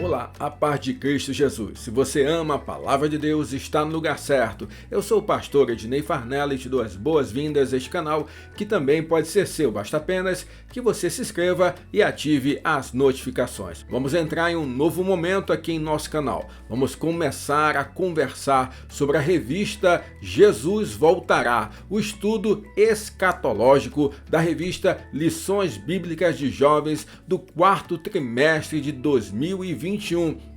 Olá, a paz de Cristo Jesus. Se você ama a palavra de Deus, está no lugar certo. Eu sou o pastor Ednei Farnella e te dou as boas-vindas a este canal, que também pode ser seu. Basta apenas que você se inscreva e ative as notificações. Vamos entrar em um novo momento aqui em nosso canal. Vamos começar a conversar sobre a revista Jesus Voltará, o estudo escatológico da revista Lições Bíblicas de Jovens do quarto trimestre de 2021.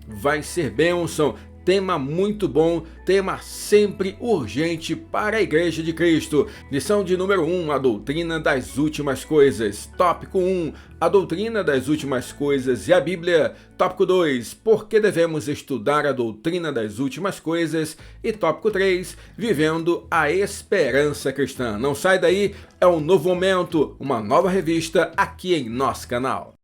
Vai ser bênção, tema muito bom, tema sempre urgente para a Igreja de Cristo. Lição de número 1, a doutrina das últimas coisas. Tópico 1, a doutrina das últimas coisas e a Bíblia. Tópico 2, por que devemos estudar a doutrina das últimas coisas? E tópico 3, vivendo a esperança cristã. Não sai daí, é um novo momento, uma nova revista aqui em nosso canal.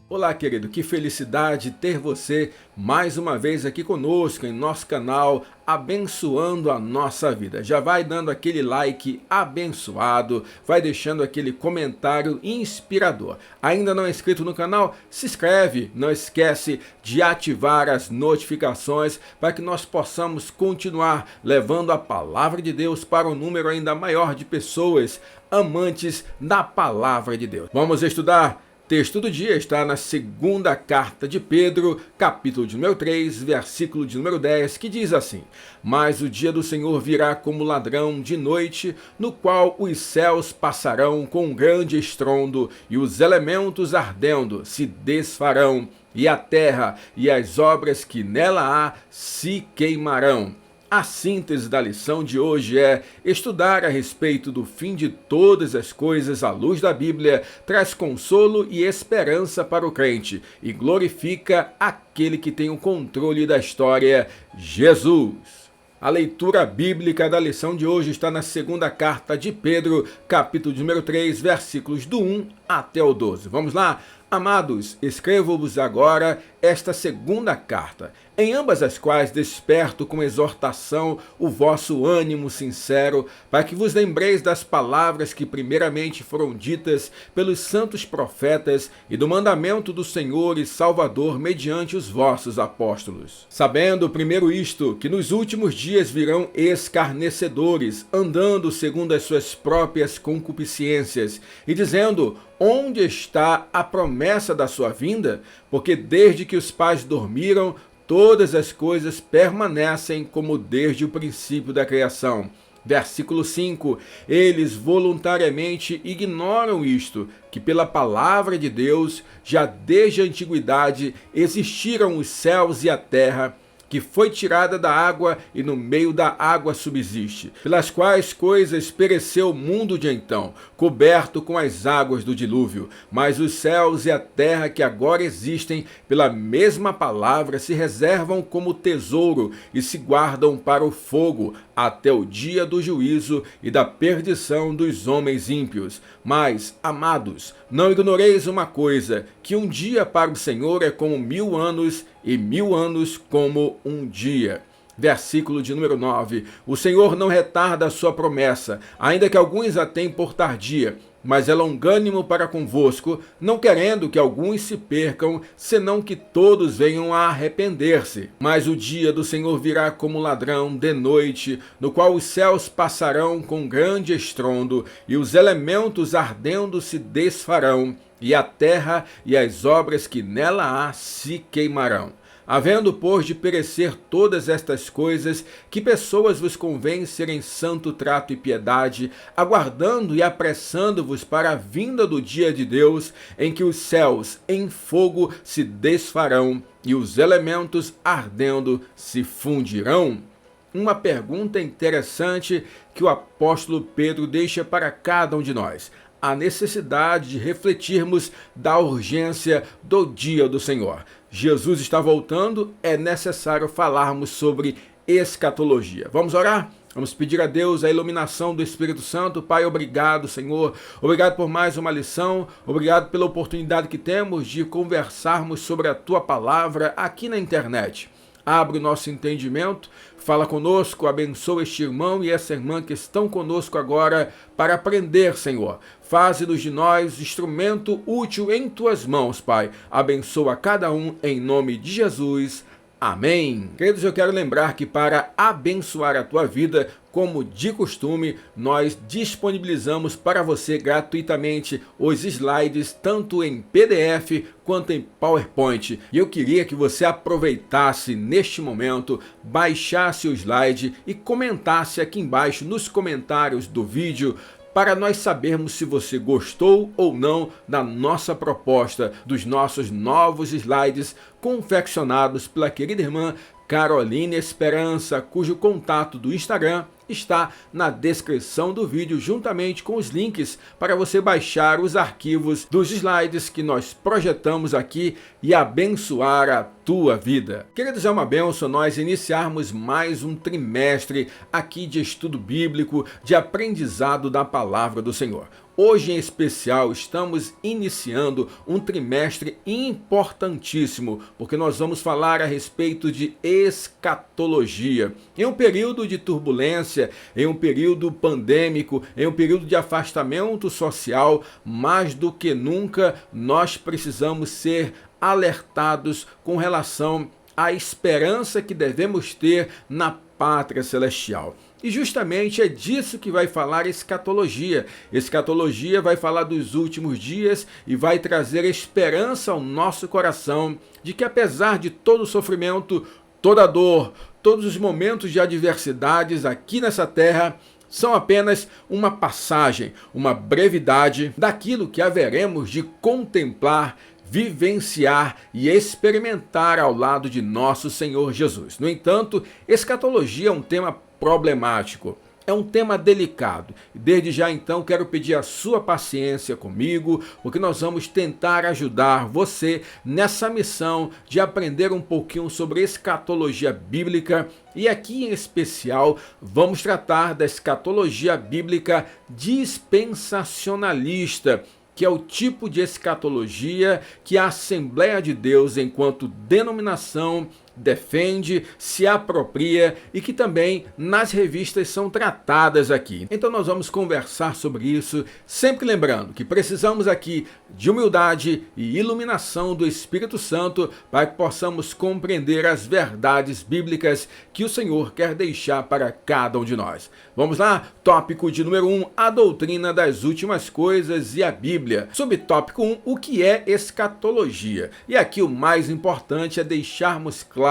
Olá, querido, que felicidade ter você mais uma vez aqui conosco em nosso canal, abençoando a nossa vida. Já vai dando aquele like abençoado, vai deixando aquele comentário inspirador. Ainda não é inscrito no canal? Se inscreve, não esquece de ativar as notificações para que nós possamos continuar levando a palavra de Deus para um número ainda maior de pessoas amantes da palavra de Deus. Vamos estudar? Texto do dia está na segunda carta de Pedro, capítulo de número 3, versículo de número 10, que diz assim: Mas o dia do Senhor virá como ladrão de noite, no qual os céus passarão com um grande estrondo, e os elementos ardendo se desfarão, e a terra e as obras que nela há se queimarão. A síntese da lição de hoje é: estudar a respeito do fim de todas as coisas à luz da Bíblia traz consolo e esperança para o crente e glorifica aquele que tem o controle da história, Jesus. A leitura bíblica da lição de hoje está na segunda carta de Pedro, capítulo de número 3, versículos do 1 até o 12. Vamos lá? Amados, escrevo-vos agora esta segunda carta, em ambas as quais desperto com exortação o vosso ânimo sincero, para que vos lembreis das palavras que primeiramente foram ditas pelos santos profetas e do mandamento do Senhor e Salvador mediante os vossos apóstolos. Sabendo, primeiro isto, que nos últimos dias virão escarnecedores, andando segundo as suas próprias concupiscências, e dizendo: onde está a promessa da sua vinda? Porque desde que os pais dormiram, todas as coisas permanecem como desde o princípio da criação. Versículo 5, eles voluntariamente ignoram isto, que pela palavra de Deus, já desde a antiguidade, existiram os céus e a terra, que foi tirada da água e no meio da água subsiste, pelas quais coisas pereceu o mundo de então, coberto com as águas do dilúvio. Mas os céus e a terra que agora existem, pela mesma palavra, se reservam como tesouro e se guardam para o fogo, até o dia do juízo e da perdição dos homens ímpios. Mas, amados, não ignoreis uma coisa, que um dia para o Senhor é como 1000 anos, e 1000 anos como um dia. Versículo de número 9. O Senhor não retarda a sua promessa, ainda que alguns a tenham por tardia, mas é longânimo para convosco, não querendo que alguns se percam, senão que todos venham a arrepender-se. Mas o dia do Senhor virá como ladrão de noite, no qual os céus passarão com grande estrondo, e os elementos ardendo se desfarão, e a terra e as obras que nela há se queimarão. Havendo, pois, de perecer todas estas coisas, que pessoas vos convém serem santo trato e piedade, aguardando e apressando-vos para a vinda do dia de Deus, em que os céus em fogo se desfarão e os elementos ardendo se fundirão? Uma pergunta interessante que o apóstolo Pedro deixa para cada um de nós: a necessidade de refletirmos da urgência do dia do Senhor. Jesus está voltando, é necessário falarmos sobre escatologia. Vamos orar? Vamos pedir a Deus a iluminação do Espírito Santo. Pai, obrigado, Senhor. Obrigado por mais uma lição. Obrigado pela oportunidade que temos de conversarmos sobre a Tua palavra aqui na internet. abre o nosso entendimento, fala conosco, abençoa este irmão e essa irmã que estão conosco agora para aprender, Senhor. Faze-nos de nós instrumento útil em tuas mãos, Pai. Abençoa cada um em nome de Jesus. Amém. Queridos, eu quero lembrar que para abençoar a tua vida, como de costume, nós disponibilizamos para você gratuitamente os slides, tanto em PDF quanto em PowerPoint. E eu queria que você aproveitasse neste momento, baixasse o slide e comentasse aqui embaixo nos comentários do vídeo, para nós sabermos se você gostou ou não da nossa proposta, dos nossos novos slides confeccionados pela querida irmã Caroline Esperança, cujo contato do Instagram está na descrição do vídeo, juntamente com os links para você baixar os arquivos dos slides que nós projetamos aqui e abençoar a tua vida. Queridos, é uma bênção nós iniciarmos mais um trimestre aqui de estudo bíblico, de aprendizado da palavra do Senhor. Hoje, em especial, estamos iniciando um trimestre importantíssimo, porque nós vamos falar a respeito de escatologia. Em um período de turbulência, em um período pandêmico, em um período de afastamento social, mais do que nunca, nós precisamos ser alertados com relação à esperança que devemos ter na pátria celestial. E justamente é disso que vai falar escatologia. Escatologia vai falar dos últimos dias e vai trazer esperança ao nosso coração de que, apesar de todo o sofrimento, toda a dor, todos os momentos de adversidades aqui nessa terra, são apenas uma passagem, uma brevidade daquilo que haveremos de contemplar, vivenciar e experimentar ao lado de nosso Senhor Jesus. No entanto, escatologia é um tema problemático, é um tema delicado. Desde já, então, quero pedir a sua paciência comigo, porque nós vamos tentar ajudar você nessa missão de aprender um pouquinho sobre escatologia bíblica. E aqui, em especial, vamos tratar da escatologia bíblica dispensacionalista, que é o tipo de escatologia que a Assembleia de Deus, enquanto denominação, defende, se apropria e que também nas revistas são tratadas aqui. Então nós vamos conversar sobre isso, sempre lembrando que precisamos aqui de humildade e iluminação do Espírito Santo para que possamos compreender as verdades bíblicas que o Senhor quer deixar para cada um de nós. Vamos lá? Tópico de número 1, a doutrina das últimas coisas e a Bíblia. Subtópico 1, o que é escatologia? E aqui o mais importante é deixarmos claro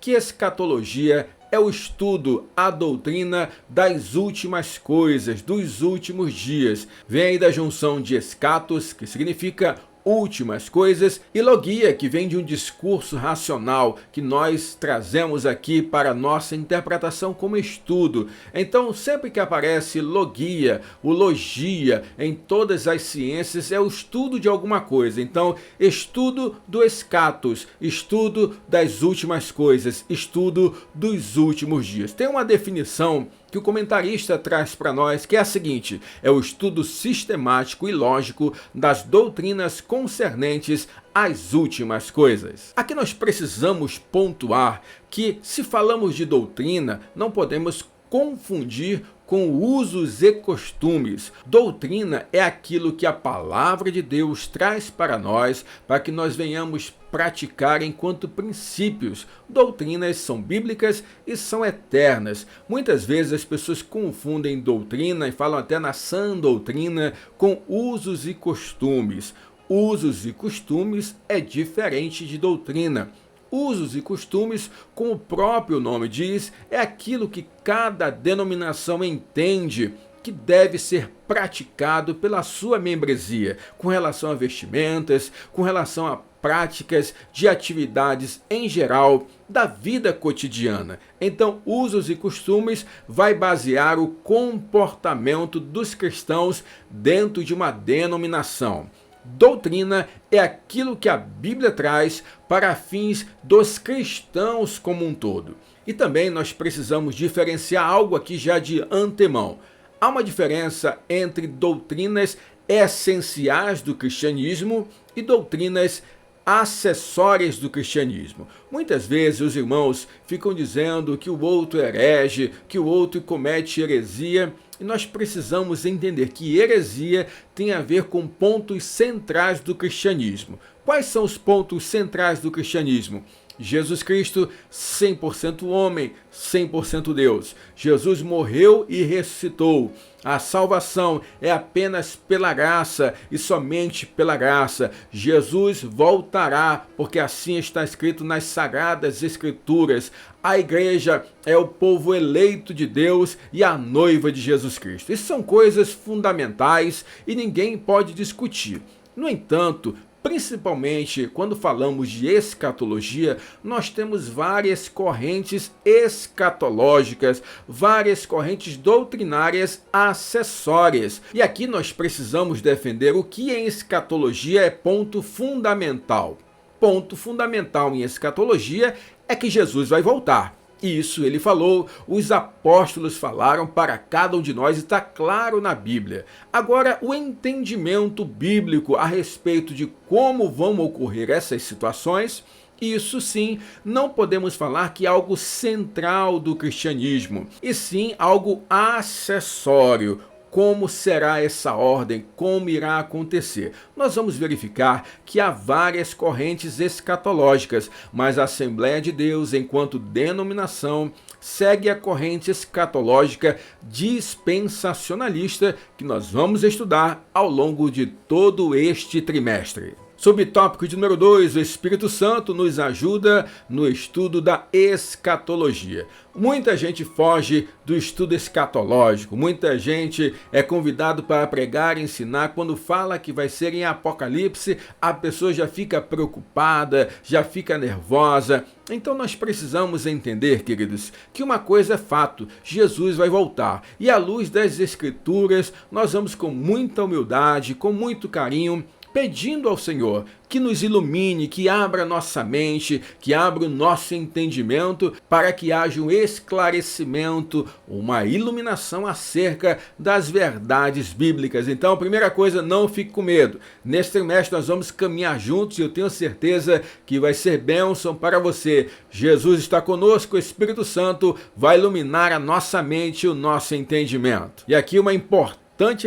que escatologia é o estudo, a doutrina das últimas coisas, dos últimos dias. Vem aí da junção de escatos, que significa últimas coisas, e logia, que vem de um discurso racional que nós trazemos aqui para nossa interpretação como estudo. Então, sempre que aparece logia, o logia em todas as ciências é o estudo de alguma coisa. Então, estudo do escatos, estudo das últimas coisas, estudo dos últimos dias. Tem uma definição que o comentarista traz para nós, que é a seguinte: é o estudo sistemático e lógico das doutrinas concernentes às últimas coisas. Aqui nós precisamos pontuar que, se falamos de doutrina, não podemos confundir com usos e costumes. Doutrina é aquilo que a palavra de Deus traz para nós, para que nós venhamos praticar enquanto princípios. Doutrinas são bíblicas e são eternas. Muitas vezes as pessoas confundem doutrina e falam até na sã doutrina com usos e costumes. Usos e costumes é diferente de doutrina. Usos e costumes, como o próprio nome diz, é aquilo que cada denominação entende que deve ser praticado pela sua membresia, com relação a vestimentas, com relação a práticas de atividades em geral da vida cotidiana. Então, usos e costumes vai basear o comportamento dos cristãos dentro de uma denominação. Doutrina é aquilo que a Bíblia traz para fins dos cristãos como um todo. E também nós precisamos diferenciar algo aqui já de antemão. Há uma diferença entre doutrinas essenciais do cristianismo e doutrinas acessórias do cristianismo. Muitas vezes os irmãos ficam dizendo que o outro é herege, que o outro comete heresia, e nós precisamos entender que heresia tem a ver com pontos centrais do cristianismo. Quais são os pontos centrais do cristianismo? Jesus Cristo, 100% homem, 100% Deus. Jesus morreu e ressuscitou. A salvação é apenas pela graça e somente pela graça. Jesus voltará, porque assim está escrito nas Sagradas Escrituras. A igreja é o povo eleito de Deus e a noiva de Jesus Cristo. Isso são coisas fundamentais e ninguém pode discutir. No entanto, principalmente quando falamos de escatologia, nós temos várias correntes escatológicas, várias correntes doutrinárias acessórias. E aqui nós precisamos defender o que em escatologia é ponto fundamental. Ponto fundamental em escatologia é que Jesus vai voltar. Isso ele falou, os apóstolos falaram para cada um de nós, está claro na Bíblia. Agora, o entendimento bíblico a respeito de como vão ocorrer essas situações, isso sim, não podemos falar que é algo central do cristianismo, e sim algo acessório. Como será essa ordem? Como irá acontecer? Nós vamos verificar que há várias correntes escatológicas, mas a Assembleia de Deus, enquanto denominação, segue a corrente escatológica dispensacionalista que nós vamos estudar ao longo de todo este trimestre. Subtópico de número 2, o Espírito Santo nos ajuda no estudo da escatologia. Muita gente foge do estudo escatológico, muita gente é convidado para pregar e ensinar. Quando fala que vai ser em Apocalipse, a pessoa já fica preocupada, já fica nervosa. Então nós precisamos entender, queridos, que uma coisa é fato, Jesus vai voltar. E à luz das Escrituras, nós vamos com muita humildade, com muito carinho, pedindo ao Senhor que nos ilumine, que abra nossa mente, que abra o nosso entendimento, para que haja um esclarecimento, uma iluminação acerca das verdades bíblicas. Então, primeira coisa, não fique com medo. Neste trimestre nós vamos caminhar juntos e eu tenho certeza que vai ser bênção para você. Jesus está conosco, o Espírito Santo vai iluminar a nossa mente e o nosso entendimento. E aqui uma importante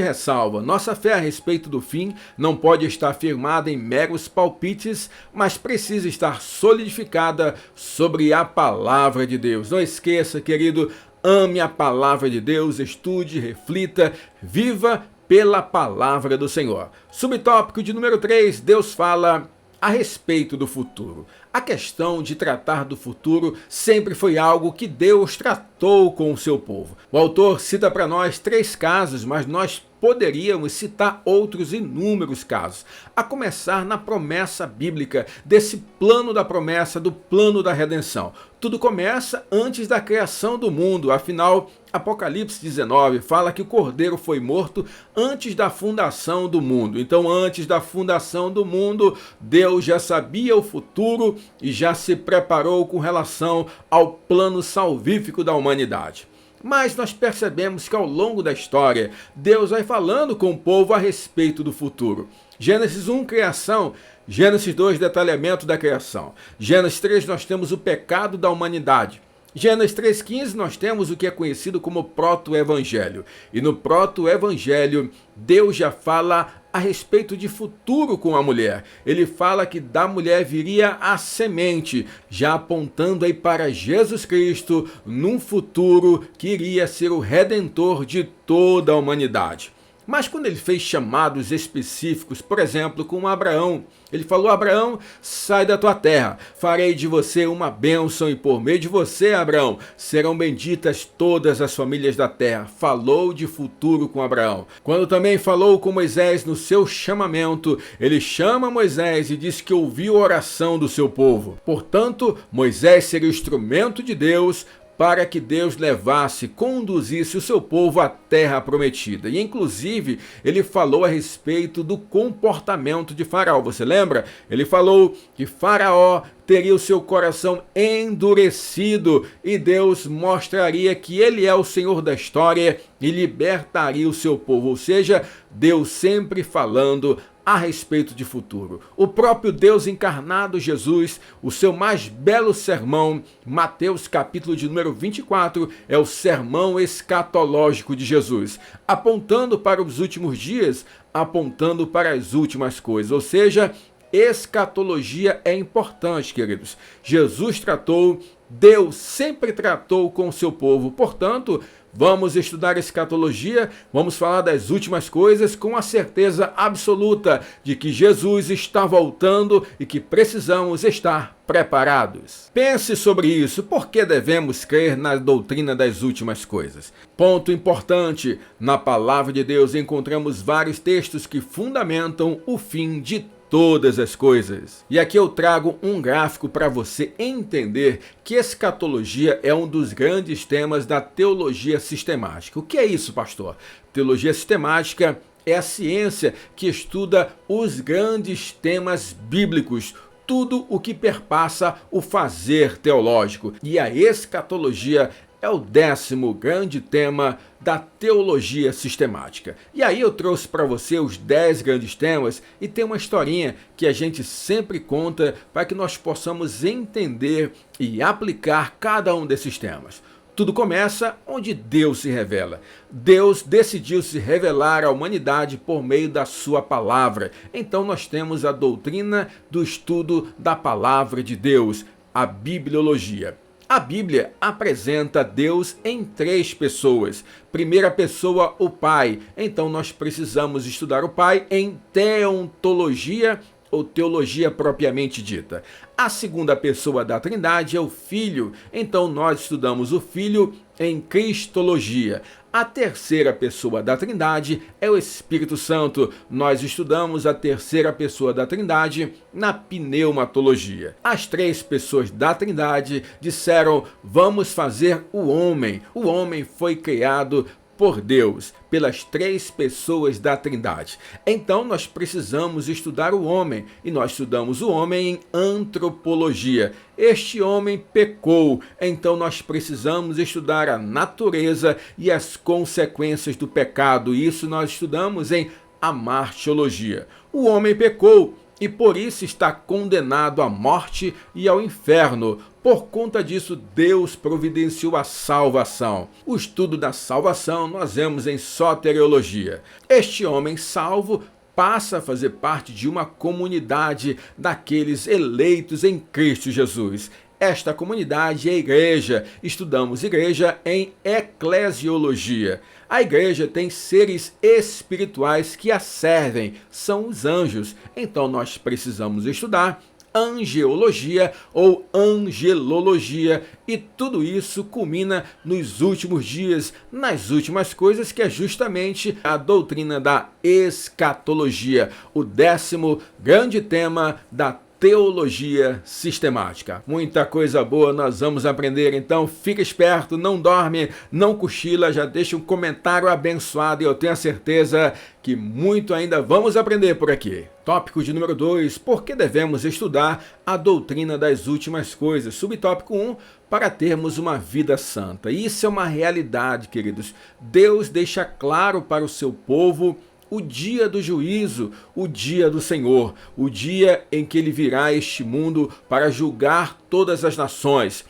ressalva: nossa fé a respeito do fim não pode estar firmada em meros palpites, mas precisa estar solidificada sobre a palavra de Deus. Não esqueça, querido, ame a palavra de Deus, estude, reflita, viva pela palavra do Senhor. Subtópico de número 3, Deus fala a respeito do futuro. A questão de tratar do futuro sempre foi algo que Deus tratou com o seu povo. O autor cita para nós 3 casos, mas nós poderíamos citar outros inúmeros casos, a começar na promessa bíblica, desse plano da promessa, do plano da redenção. Tudo começa antes da criação do mundo, afinal, Apocalipse 19 fala que o Cordeiro foi morto antes da fundação do mundo. Então, antes da fundação do mundo, Deus já sabia o futuro e já se preparou com relação ao plano salvífico da humanidade. Mas nós percebemos que ao longo da história, Deus vai falando com o povo a respeito do futuro. Gênesis 1, criação. Gênesis 2, detalhamento da criação. Gênesis 3, nós temos o pecado da humanidade. Gênesis 3,15, nós temos o que é conhecido como proto-evangelho. E no proto-evangelho, Deus já fala a respeito de futuro com a mulher. Ele fala que da mulher viria a semente, já apontando aí para Jesus Cristo, num futuro que iria ser o redentor de toda a humanidade. Mas quando ele fez chamados específicos, por exemplo, com Abraão, ele falou: Abraão, sai da tua terra, farei de você uma bênção e por meio de você, Abraão, serão benditas todas as famílias da terra. Falou de futuro com Abraão. Quando também falou com Moisés no seu chamamento, ele chama Moisés e diz que ouviu a oração do seu povo. Portanto, Moisés seria o instrumento de Deus para que Deus levasse, conduzisse o seu povo à terra prometida. E inclusive, ele falou a respeito do comportamento de Faraó. Você lembra? Ele falou que Faraó teria o seu coração endurecido e Deus mostraria que ele é o Senhor da história e libertaria o seu povo. Ou seja, Deus sempre falando a respeito de futuro. O próprio Deus encarnado, Jesus, o seu mais belo sermão, Mateus capítulo de número 24, é o sermão escatológico de Jesus, apontando para os últimos dias, apontando para as últimas coisas, ou seja, escatologia é importante, queridos. Jesus tratou, Deus sempre tratou com o seu povo, portanto, vamos estudar escatologia, vamos falar das últimas coisas com a certeza absoluta de que Jesus está voltando e que precisamos estar preparados. Pense sobre isso, por que devemos crer na doutrina das últimas coisas? Ponto importante, na palavra de Deus encontramos vários textos que fundamentam o fim de todas as coisas. E aqui eu trago um gráfico para você entender que escatologia é um dos grandes temas da teologia sistemática. O que é isso, pastor? Teologia sistemática é a ciência que estuda os grandes temas bíblicos, tudo o que perpassa o fazer teológico. E a escatologia é o 10º grande tema da teologia sistemática. E aí eu trouxe para você os 10 grandes temas e tem uma historinha que a gente sempre conta para que nós possamos entender e aplicar cada um desses temas. Tudo começa onde Deus se revela. Deus decidiu se revelar à humanidade por meio da sua palavra. Então nós temos a doutrina do estudo da palavra de Deus, a bibliologia. A Bíblia apresenta Deus em 3 pessoas. Primeira pessoa, o Pai. Então nós precisamos estudar o Pai em teontologia ou teologia propriamente dita. A segunda pessoa da Trindade é o Filho. Então nós estudamos o Filho em cristologia. A terceira pessoa da Trindade é o Espírito Santo. Nós estudamos a terceira pessoa da Trindade na pneumatologia. As 3 pessoas da Trindade disseram: vamos fazer o homem. O homem foi criado por Deus, pelas 3 pessoas da Trindade. Então nós precisamos estudar o homem, e nós estudamos o homem em antropologia. Este homem pecou, então nós precisamos estudar a natureza e as consequências do pecado. Isso nós estudamos em amartiologia. O homem pecou e por isso está condenado à morte e ao inferno. Por conta disso, Deus providenciou a salvação. O estudo da salvação nós vemos em soteriologia. Este homem salvo passa a fazer parte de uma comunidade daqueles eleitos em Cristo Jesus. Esta comunidade é a igreja. Estudamos igreja em eclesiologia. A igreja tem seres espirituais que a servem, são os anjos. Então nós precisamos estudar angeologia ou angelologia, e tudo isso culmina nos últimos dias, nas últimas coisas, que é justamente a doutrina da escatologia, o 10º grande tema da teologia sistemática. Muita coisa boa nós vamos aprender, então fica esperto, não dorme, não cochila, já deixa um comentário abençoado e eu tenho a certeza que muito ainda vamos aprender por aqui. Tópico de número 2, por que devemos estudar a doutrina das últimas coisas? Subtópico 1, para termos uma vida santa. Isso é uma realidade, queridos. Deus deixa claro para o seu povo o dia do juízo, o dia do Senhor, o dia em que ele virá a este mundo para julgar todas as nações.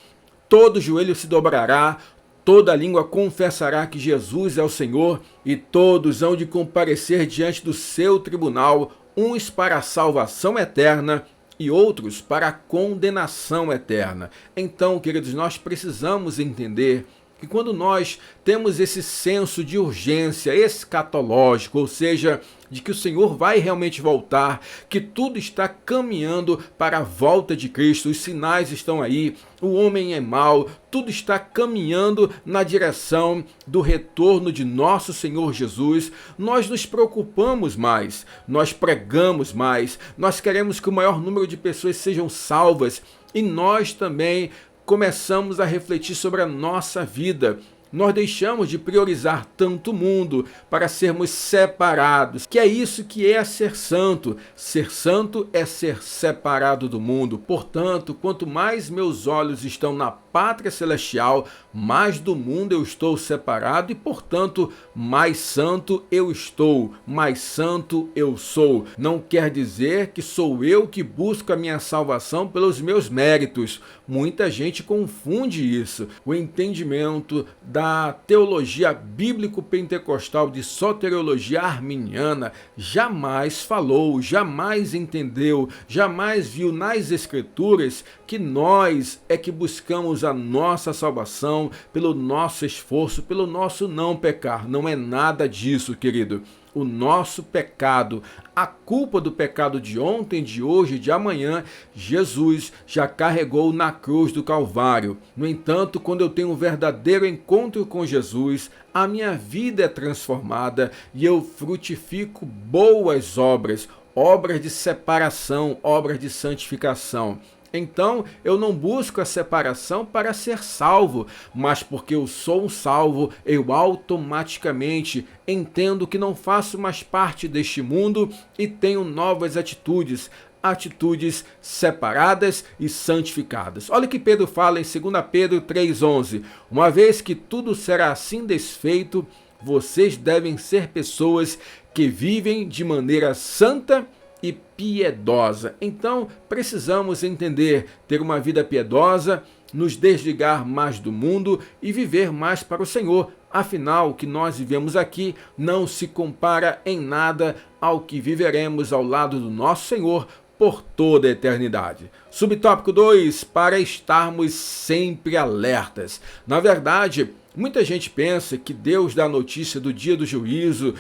Todo joelho se dobrará, toda língua confessará que Jesus é o Senhor, e todos hão de comparecer diante do seu tribunal, uns para a salvação eterna e outros para a condenação eterna. Então, queridos, nós precisamos entender que quando nós temos esse senso de urgência escatológico, ou seja, de que o Senhor vai realmente voltar, que tudo está caminhando para a volta de Cristo, os sinais estão aí, o homem é mau, tudo está caminhando na direção do retorno de nosso Senhor Jesus, nós nos preocupamos mais, nós pregamos mais, nós queremos que o maior número de pessoas sejam salvas, e nós também começamos a refletir sobre a nossa vida. Nós deixamos de priorizar tanto o mundo para sermos separados, que é isso que é ser santo. Ser santo é ser separado do mundo. Portanto, quanto mais meus olhos estão na pátria celestial, mas do mundo eu estou separado e, portanto, mais santo eu estou, mais santo eu sou. Não quer dizer que sou eu que busco a minha salvação pelos meus méritos. Muita gente confunde isso. O entendimento da teologia bíblico-pentecostal, de soteriologia arminiana, jamais falou, jamais entendeu, jamais viu nas Escrituras que nós é que buscamos a nossa salvação pelo nosso esforço, pelo nosso não pecar. Não é nada disso, querido. O nosso pecado, a culpa do pecado de ontem, de hoje, de amanhã, Jesus já carregou na cruz do Calvário. No entanto, quando eu tenho um verdadeiro encontro com Jesus, a minha vida é transformada e eu frutifico boas obras, obras de separação, obras de santificação. Então, eu não busco a separação para ser salvo, mas porque eu sou um salvo, eu automaticamente entendo que não faço mais parte deste mundo e tenho novas atitudes, atitudes separadas e santificadas. Olha o que Pedro fala em 2 Pedro 3,11. Uma vez que tudo será assim desfeito, vocês devem ser pessoas que vivem de maneira santa e piedosa. Então, precisamos entender, ter uma vida piedosa, nos desligar mais do mundo e viver mais para o Senhor. Afinal, o que nós vivemos aqui não se compara em nada ao que viveremos ao lado do nosso Senhor por toda a eternidade. Subtópico 2, para estarmos sempre alertas. Na verdade, muita gente pensa que Deus dá notícia do dia do juízo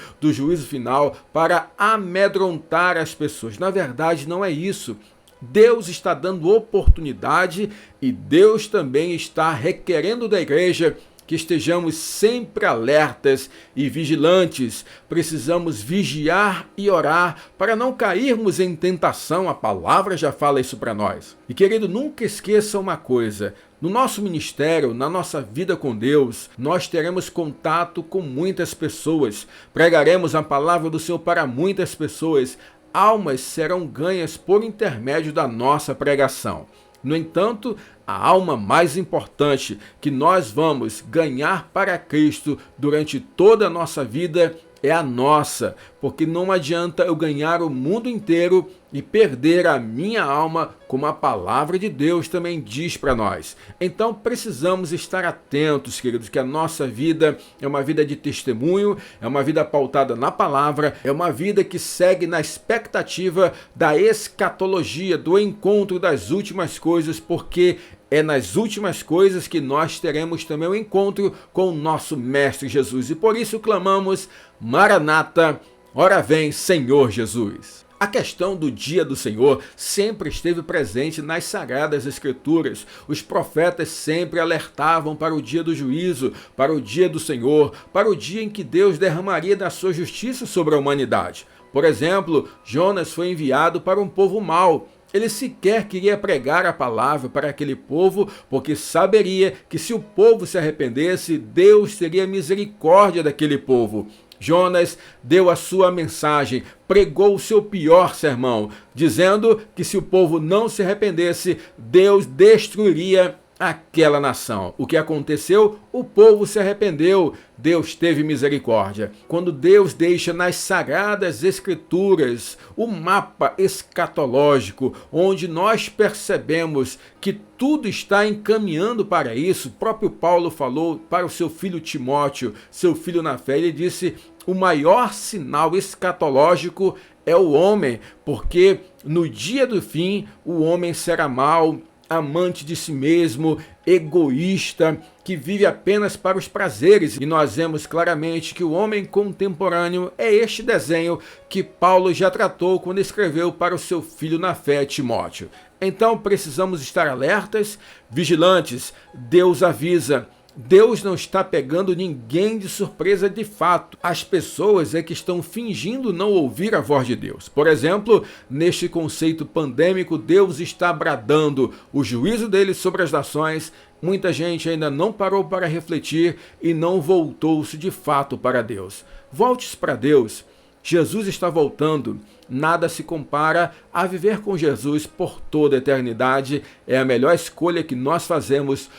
final, para amedrontar as pessoas. Na verdade, não é isso. Deus está dando oportunidade e Deus também está requerendo da igreja que estejamos sempre alertas e vigilantes. Precisamos vigiar e orar para não cairmos em tentação. A palavra já fala isso para nós. E querido, nunca esqueça uma coisa. No nosso ministério, na nossa vida com Deus, nós teremos contato com muitas pessoas. Pregaremos a palavra do Senhor para muitas pessoas. Almas serão ganhas por intermédio da nossa pregação. No entanto, a alma mais importante que nós vamos ganhar para Cristo durante toda a nossa vida é a nossa, porque não adianta eu ganhar o mundo inteiro e perder a minha alma, como a palavra de Deus também diz para nós. Então precisamos estar atentos, queridos, que a nossa vida é uma vida de testemunho, é uma vida pautada na palavra, é uma vida que segue na expectativa da escatologia, do encontro das últimas coisas, porque é nas últimas coisas que nós teremos também o encontro com o nosso Mestre Jesus. E por isso clamamos, Maranata, ora vem, Senhor Jesus. A questão do dia do Senhor sempre esteve presente nas Sagradas Escrituras. Os profetas sempre alertavam para o dia do juízo, para o dia do Senhor, para o dia em que Deus derramaria da sua justiça sobre a humanidade. Por exemplo, Jonas foi enviado para um povo mau. Ele sequer queria pregar a palavra para aquele povo, porque saberia que se o povo se arrependesse, Deus teria misericórdia daquele povo. Jonas deu a sua mensagem, pregou o seu pior sermão, dizendo que se o povo não se arrependesse, Deus destruiria aquela nação. O que aconteceu? O povo se arrependeu, Deus teve misericórdia. Quando Deus deixa nas Sagradas Escrituras o mapa escatológico, onde nós percebemos que tudo está encaminhando para isso, o próprio Paulo falou para o seu filho Timóteo, seu filho na fé, ele disse: o maior sinal escatológico é o homem, porque no dia do fim o homem será mau, amante de si mesmo, egoísta, que vive apenas para os prazeres. E nós vemos claramente que o homem contemporâneo é este desenho que Paulo já tratou quando escreveu para o seu filho na fé, Timóteo. Então precisamos estar alertas, vigilantes. Deus avisa. Deus não está pegando ninguém de surpresa de fato. As pessoas é que estão fingindo não ouvir a voz de Deus. Por exemplo, neste conceito pandêmico, Deus está bradando o juízo dele sobre as nações. Muita gente ainda não parou para refletir e não voltou-se de fato para Deus. Volte-se para Deus. Jesus está voltando. Nada se compara a viver com Jesus por toda a eternidade. É a melhor escolha que nós fazemos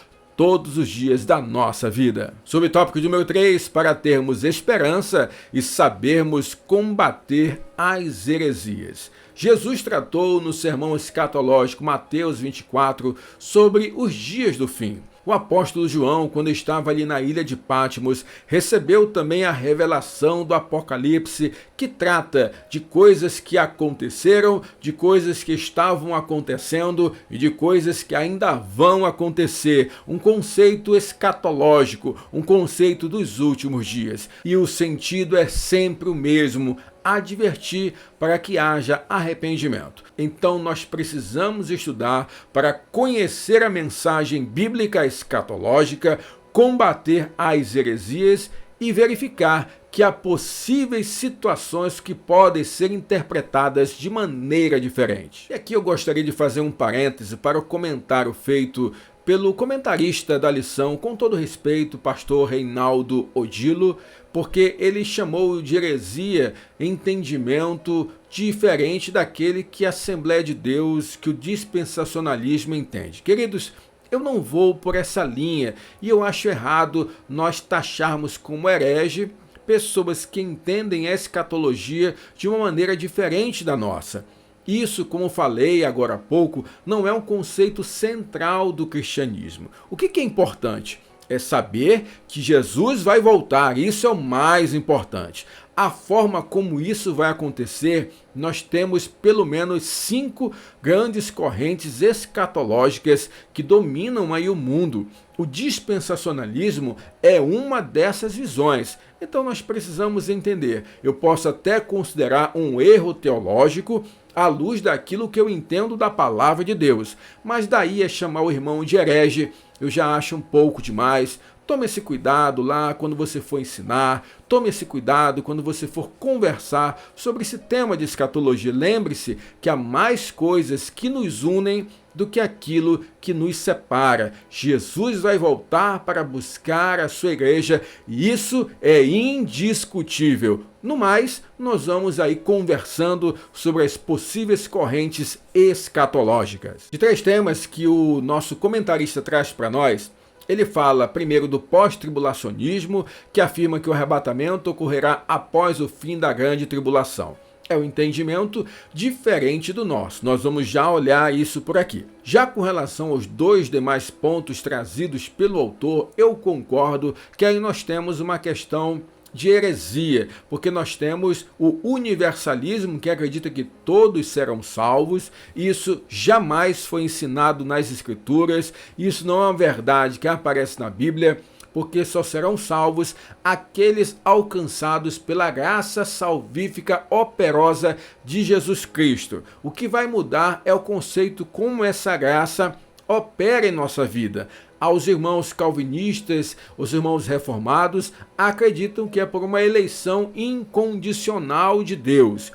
todos os dias da nossa vida. Subtópico número 3, para termos esperança e sabermos combater as heresias. Jesus tratou no sermão escatológico Mateus 24 sobre os dias do fim. O apóstolo João, quando estava ali na ilha de Patmos, recebeu também a revelação do Apocalipse, que trata de coisas que aconteceram, de coisas que estavam acontecendo e de coisas que ainda vão acontecer. Um conceito escatológico, um conceito dos últimos dias. E o sentido é sempre o mesmo: advertir para que haja arrependimento. Então nós precisamos estudar para conhecer a mensagem bíblica escatológica, combater as heresias e verificar que há possíveis situações que podem ser interpretadas de maneira diferente. E aqui eu gostaria de fazer um parêntese para o comentário feito pelo comentarista da lição, com todo respeito, pastor Reinaldo Odilo, porque ele chamou de heresia entendimento diferente daquele que a Assembleia de Deus, que o dispensacionalismo entende. Queridos, eu não vou por essa linha e eu acho errado nós taxarmos como herege pessoas que entendem a escatologia de uma maneira diferente da nossa. Isso, como falei agora há pouco, não é um conceito central do cristianismo. O que é importante? É saber que Jesus vai voltar, isso é o mais importante. A forma como isso vai acontecer, nós temos pelo menos 5 grandes correntes escatológicas que dominam aí o mundo. O dispensacionalismo é uma dessas visões. Então nós precisamos entender. Eu posso até considerar um erro teológico à luz daquilo que eu entendo da palavra de Deus, mas daí a chamar o irmão de herege, eu já acho um pouco demais. Tome esse cuidado lá quando você for ensinar, tome esse cuidado quando você for conversar sobre esse tema de escatologia. Lembre-se que há mais coisas que nos unem do que aquilo que nos separa. Jesus vai voltar para buscar a sua igreja e isso é indiscutível. No mais, nós vamos aí conversando sobre as possíveis correntes escatológicas. De 3 temas que o nosso comentarista traz para nós, ele fala primeiro do pós-tribulacionismo, que afirma que o arrebatamento ocorrerá após o fim da grande tribulação. É um entendimento diferente do nosso. Nós vamos já olhar isso por aqui. Já com relação aos 2 demais pontos trazidos pelo autor, eu concordo que aí nós temos uma questão de heresia, porque nós temos o universalismo que acredita que todos serão salvos. Isso jamais foi ensinado nas escrituras, isso não é uma verdade que aparece na Bíblia, porque só serão salvos aqueles alcançados pela graça salvífica operosa de Jesus Cristo. O que vai mudar é o conceito como essa graça opera em nossa vida. Aos irmãos calvinistas, os irmãos reformados, acreditam que é por uma eleição incondicional de Deus.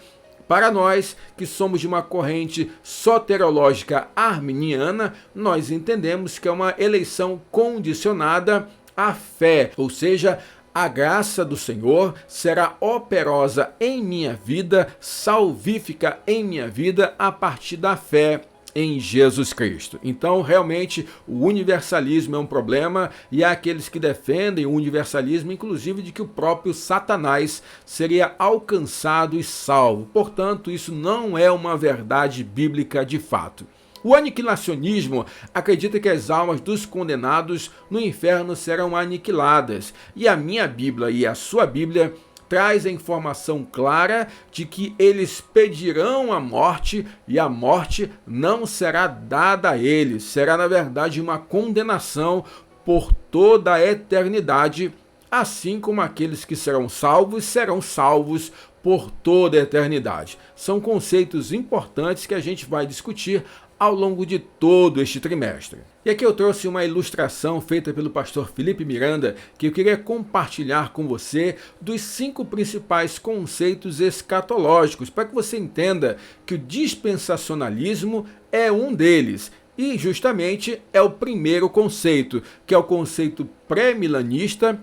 Para nós, que somos de uma corrente soteriológica arminiana, nós entendemos que é uma eleição condicionada à fé, ou seja, a graça do Senhor será operosa em minha vida, salvífica em minha vida, a partir da fé em Jesus Cristo. Então, realmente, o universalismo é um problema e há aqueles que defendem o universalismo, inclusive de que o próprio Satanás seria alcançado e salvo. Portanto, isso não é uma verdade bíblica de fato. O aniquilacionismo acredita que as almas dos condenados no inferno serão aniquiladas. E a minha Bíblia e a sua Bíblia traz a informação clara de que eles pedirão a morte e a morte não será dada a eles. Será, na verdade, uma condenação por toda a eternidade, assim como aqueles que serão salvos por toda a eternidade. São conceitos importantes que a gente vai discutir ao longo de todo este trimestre. E aqui eu trouxe uma ilustração feita pelo pastor Felipe Miranda, que eu queria compartilhar com você dos 5 principais conceitos escatológicos, para que você entenda que o dispensacionalismo é um deles. E justamente é o primeiro conceito, que é o conceito pré-milanista,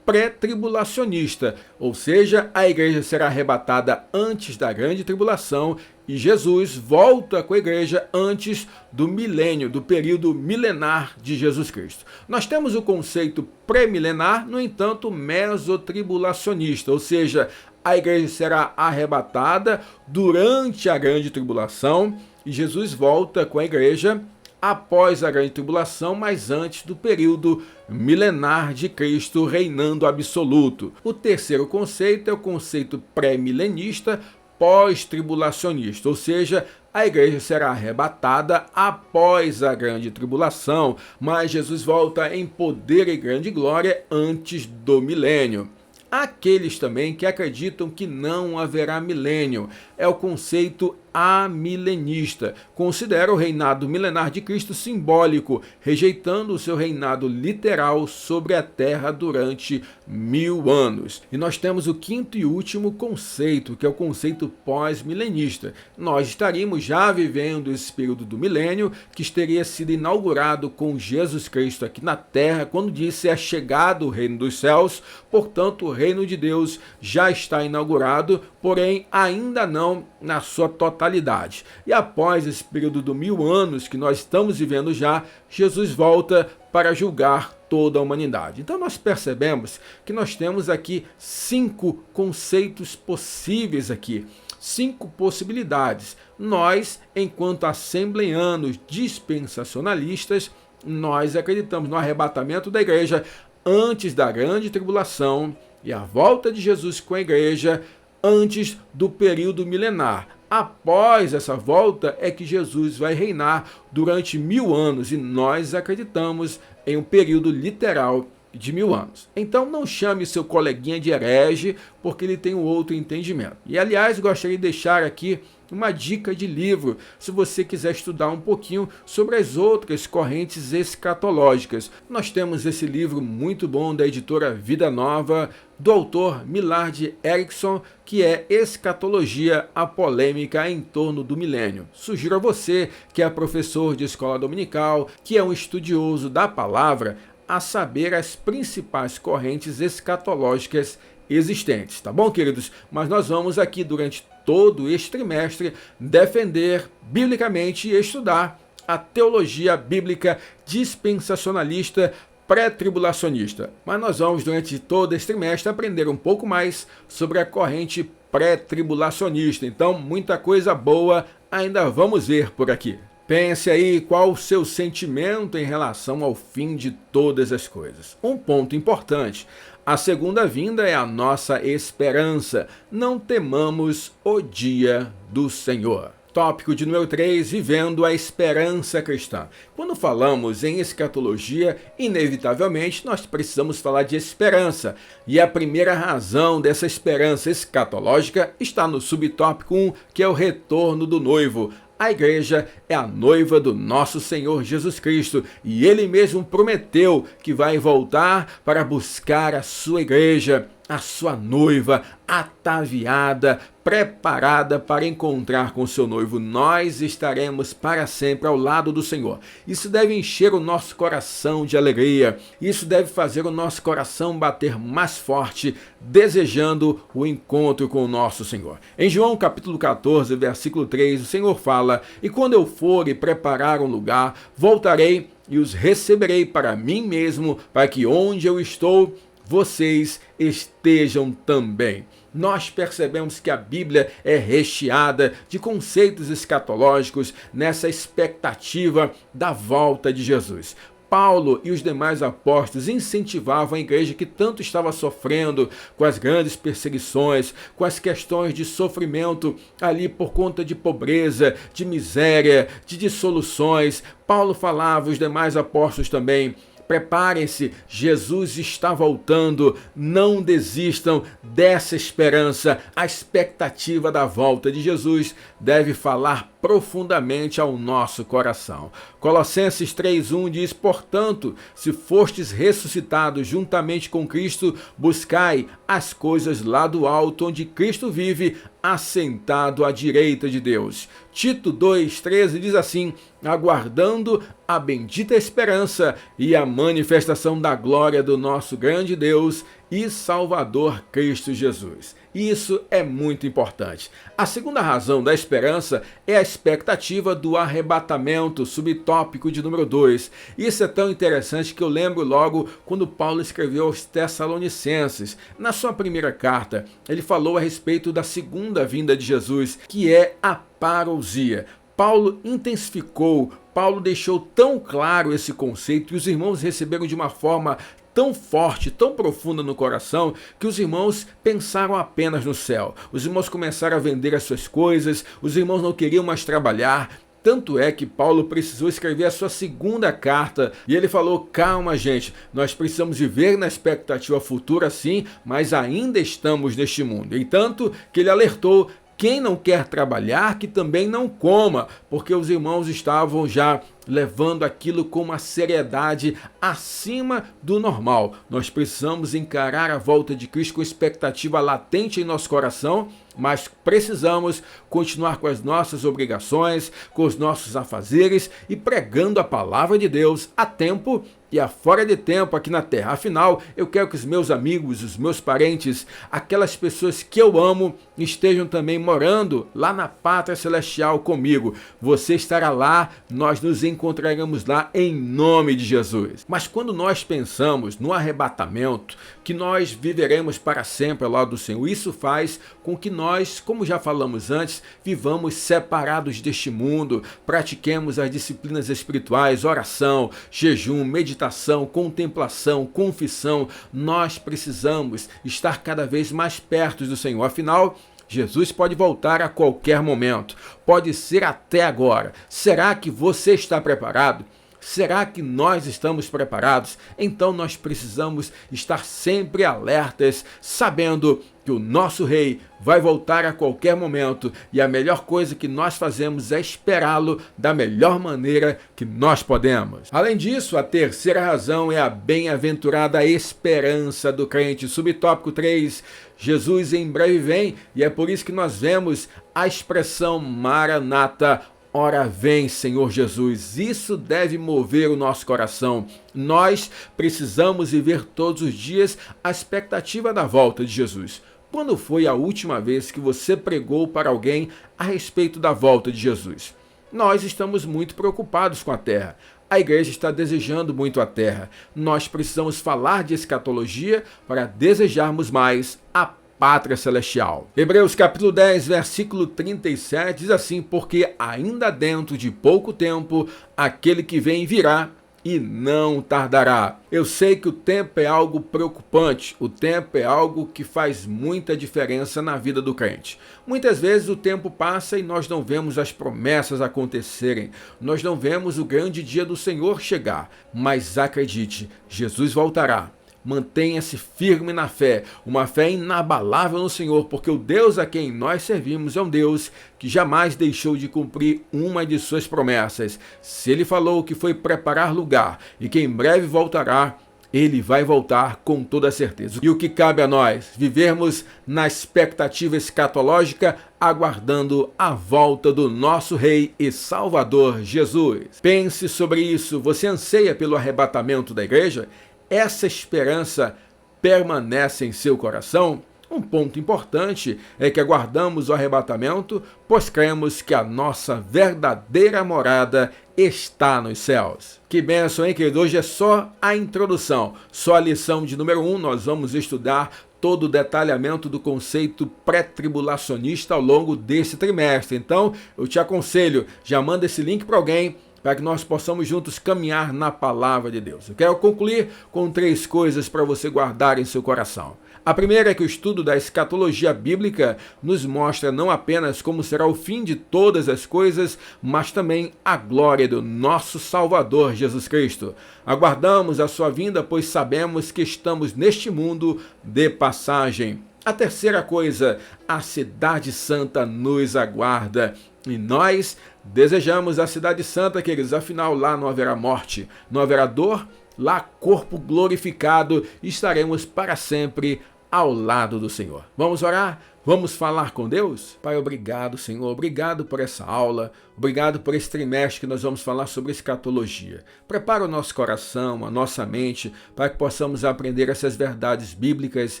pré-tribulacionista, ou seja, a igreja será arrebatada antes da grande tribulação E Jesus volta com a igreja antes do milênio, do período milenar de Jesus Cristo. Nós temos o conceito pré-milenar, no entanto, mesotribulacionista, ou seja, a igreja será arrebatada durante a grande tribulação e Jesus volta com a igreja após a grande tribulação, mas antes do período milenar de Cristo reinando absoluto. O terceiro conceito é o conceito pré-milenista, pós-tribulacionista, ou seja, a igreja será arrebatada após a grande tribulação, mas Jesus volta em poder e grande glória antes do milênio. Há aqueles também que acreditam que não haverá milênio. É o conceito amilenista. Considera o reinado milenar de Cristo simbólico, rejeitando o seu reinado literal sobre a terra durante 1000 anos. E nós temos o quinto e último conceito, que é o conceito pós-milenista. Nós estaríamos já vivendo esse período do milênio, que teria sido inaugurado com Jesus Cristo aqui na terra, quando disse é chegado o reino dos céus. Portanto, o reino de Deus já está inaugurado, porém ainda não na sua totalidade. E após esse período de 1000 anos que nós estamos vivendo já, Jesus volta para julgar toda a humanidade. Então nós percebemos que nós temos aqui 5 conceitos possíveis aqui, 5 possibilidades. Nós, enquanto assembleanos dispensacionalistas, nós acreditamos no arrebatamento da igreja antes da grande tribulação e a volta de Jesus com a igreja antes do período milenar. Após essa volta é que Jesus vai reinar durante 1000 anos e nós acreditamos em um período literal de 1000 anos. Então não chame seu coleguinha de herege porque ele tem um outro entendimento. E aliás, gostaria de deixar aqui uma dica de livro, se você quiser estudar um pouquinho sobre as outras correntes escatológicas. Nós temos esse livro muito bom da editora Vida Nova, do autor Millard Erickson, que é Escatologia, a polêmica em torno do milênio. Sugiro a você, que é professor de escola dominical, que é um estudioso da palavra, a saber as principais correntes escatológicas existentes, tá bom, queridos? Mas nós vamos aqui durante todo este trimestre defender biblicamente e estudar a teologia bíblica dispensacionalista pré-tribulacionista. Mas nós vamos durante todo este trimestre aprender um pouco mais sobre a corrente pré-tribulacionista. Então, muita coisa boa ainda vamos ver por aqui. Pense aí qual o seu sentimento em relação ao fim de todas as coisas. Um ponto importante: a segunda vinda é a nossa esperança. Não temamos o dia do Senhor. Tópico de número 3, vivendo a esperança cristã. Quando falamos em escatologia, inevitavelmente nós precisamos falar de esperança. E a primeira razão dessa esperança escatológica está no subtópico 1, que é o retorno do noivo. A igreja é a noiva do nosso Senhor Jesus Cristo e ele mesmo prometeu que vai voltar para buscar a sua igreja, a sua noiva, ataviada, preparada para encontrar com seu noivo. Nós estaremos para sempre ao lado do Senhor. Isso deve encher o nosso coração de alegria. Isso deve fazer o nosso coração bater mais forte, desejando o encontro com o nosso Senhor. Em João capítulo 14, versículo 3, o Senhor fala: "E quando eu for e preparar um lugar, voltarei e os receberei para mim mesmo, para que onde eu estou, vocês estejam também." Nós percebemos que a Bíblia é recheada de conceitos escatológicos nessa expectativa da volta de Jesus. Paulo e os demais apóstolos incentivavam a igreja que tanto estava sofrendo com as grandes perseguições, com as questões de sofrimento ali por conta de pobreza, de miséria, de dissoluções. Paulo falava, os demais apóstolos também: preparem-se, Jesus está voltando, não desistam dessa esperança. A expectativa da volta de Jesus deve falar profundamente ao nosso coração. Colossenses 3:1 diz: "Portanto, se fostes ressuscitados juntamente com Cristo, buscai as coisas lá do alto, onde Cristo vive, assentado à direita de Deus." Tito 2:13 diz assim: "Aguardando a bendita esperança e a manifestação da glória do nosso grande Deus e Salvador Cristo Jesus. Isso é muito importante. A segunda razão da esperança é a expectativa do arrebatamento, subtópico de número 2. Isso é tão interessante que eu lembro logo quando Paulo escreveu aos Tessalonicenses. Na sua primeira carta, ele falou a respeito da segunda vinda de Jesus, que é a parousia. Paulo intensificou, Paulo deixou tão claro esse conceito e os irmãos receberam de uma forma tão forte, tão profunda no coração, que os irmãos pensaram apenas no céu. Os irmãos começaram a vender as suas coisas, os irmãos não queriam mais trabalhar. Tanto é que Paulo precisou escrever a sua segunda carta e ele falou: calma, gente, nós precisamos viver na expectativa futura sim, mas ainda estamos neste mundo. E tanto que ele alertou: quem não quer trabalhar, que também não coma, porque os irmãos estavam já levando aquilo com uma seriedade acima do normal. Nós precisamos encarar a volta de Cristo com expectativa latente em nosso coração, mas precisamos continuar com as nossas obrigações, com os nossos afazeres e pregando a palavra de Deus a tempo e a fora de tempo aqui na terra. Afinal, eu quero que os meus amigos, os meus parentes, aquelas pessoas que eu amo, estejam também morando lá na pátria celestial comigo. Você estará lá, nós nos encontraremos lá em nome de Jesus. Mas quando nós pensamos no arrebatamento, que nós viveremos para sempre ao lado do Senhor, isso faz com que nós, como já falamos antes, vivamos separados deste mundo, pratiquemos as disciplinas espirituais, oração, jejum, meditação, contemplação, confissão. Nós precisamos estar cada vez mais perto do Senhor. Afinal, Jesus pode voltar a qualquer momento, pode ser até agora. Será que você está preparado? Será que nós estamos preparados? Então nós precisamos estar sempre alertas, sabendo que o nosso rei vai voltar a qualquer momento e a melhor coisa que nós fazemos é esperá-lo da melhor maneira que nós podemos. Além disso, a terceira razão é a bem-aventurada esperança do crente. Subtópico 3, Jesus em breve vem, e é por isso que nós vemos a expressão Maranata, ora vem, Senhor Jesus. Isso deve mover o nosso coração. Nós precisamos viver todos os dias a expectativa da volta de Jesus. Quando foi a última vez que você pregou para alguém a respeito da volta de Jesus? Nós estamos muito preocupados com a terra. A igreja está desejando muito a terra. Nós precisamos falar de escatologia para desejarmos mais a pátria celestial. Hebreus capítulo 10, versículo 37 diz assim: porque ainda dentro de pouco tempo aquele que vem virá e não tardará. Eu sei que o tempo é algo preocupante, o tempo é algo que faz muita diferença na vida do crente. Muitas vezes o tempo passa e nós não vemos as promessas acontecerem, nós não vemos o grande dia do Senhor chegar, mas acredite, Jesus voltará. Mantenha-se firme na fé, uma fé inabalável no Senhor, porque o Deus a quem nós servimos é um Deus que jamais deixou de cumprir uma de suas promessas. Se ele falou que foi preparar lugar e que em breve voltará, ele vai voltar com toda certeza. E o que cabe a nós? Vivermos na expectativa escatológica, aguardando a volta do nosso Rei e Salvador Jesus. Pense sobre isso. Você anseia pelo arrebatamento da igreja? Essa esperança permanece em seu coração? Um ponto importante é que aguardamos o arrebatamento, pois cremos que a nossa verdadeira morada está nos céus. Que bênção, hein, querido? Hoje é só a introdução, só a lição de número 1. Nós vamos estudar todo o detalhamento do conceito pré-tribulacionista ao longo desse trimestre. Então, eu te aconselho, já manda esse link para alguém, para que nós possamos juntos caminhar na palavra de Deus. Eu quero concluir com 3 coisas para você guardar em seu coração. A primeira é que o estudo da escatologia bíblica nos mostra não apenas como será o fim de todas as coisas, mas também a glória do nosso Salvador Jesus Cristo. Aguardamos a sua vinda, pois sabemos que estamos neste mundo de passagem. A terceira coisa, a cidade santa nos aguarda. E nós desejamos a cidade santa, queridos, afinal lá não haverá morte, não haverá dor, lá corpo glorificado, estaremos para sempre ao lado do Senhor. Vamos orar? Vamos falar com Deus? Pai, obrigado, Senhor. Obrigado por essa aula. Obrigado por esse trimestre que nós vamos falar sobre escatologia. Prepara o nosso coração, a nossa mente, para que possamos aprender essas verdades bíblicas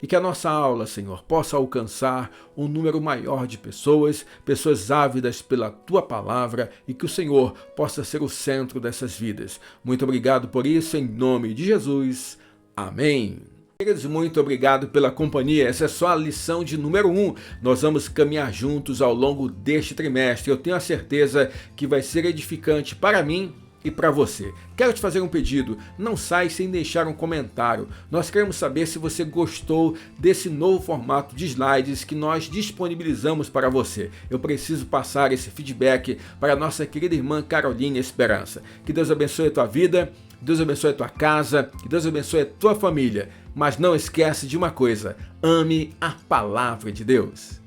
e que a nossa aula, Senhor, possa alcançar um número maior de pessoas, pessoas ávidas pela Tua palavra, e que o Senhor possa ser o centro dessas vidas. Muito obrigado por isso, em nome de Jesus. Amém. Queridos, muito obrigado pela companhia. Essa é só a lição de número 1. Nós vamos caminhar juntos ao longo deste trimestre. Eu tenho a certeza que vai ser edificante para mim e para você. Quero te fazer um pedido, não sai sem deixar um comentário. Nós queremos saber se você gostou desse novo formato de slides que nós disponibilizamos para você. Eu preciso passar esse feedback para a nossa querida irmã Caroline Esperança. Que Deus abençoe a tua vida, que Deus abençoe a tua casa, que Deus abençoe a tua família. Mas não esquece de uma coisa, ame a palavra de Deus.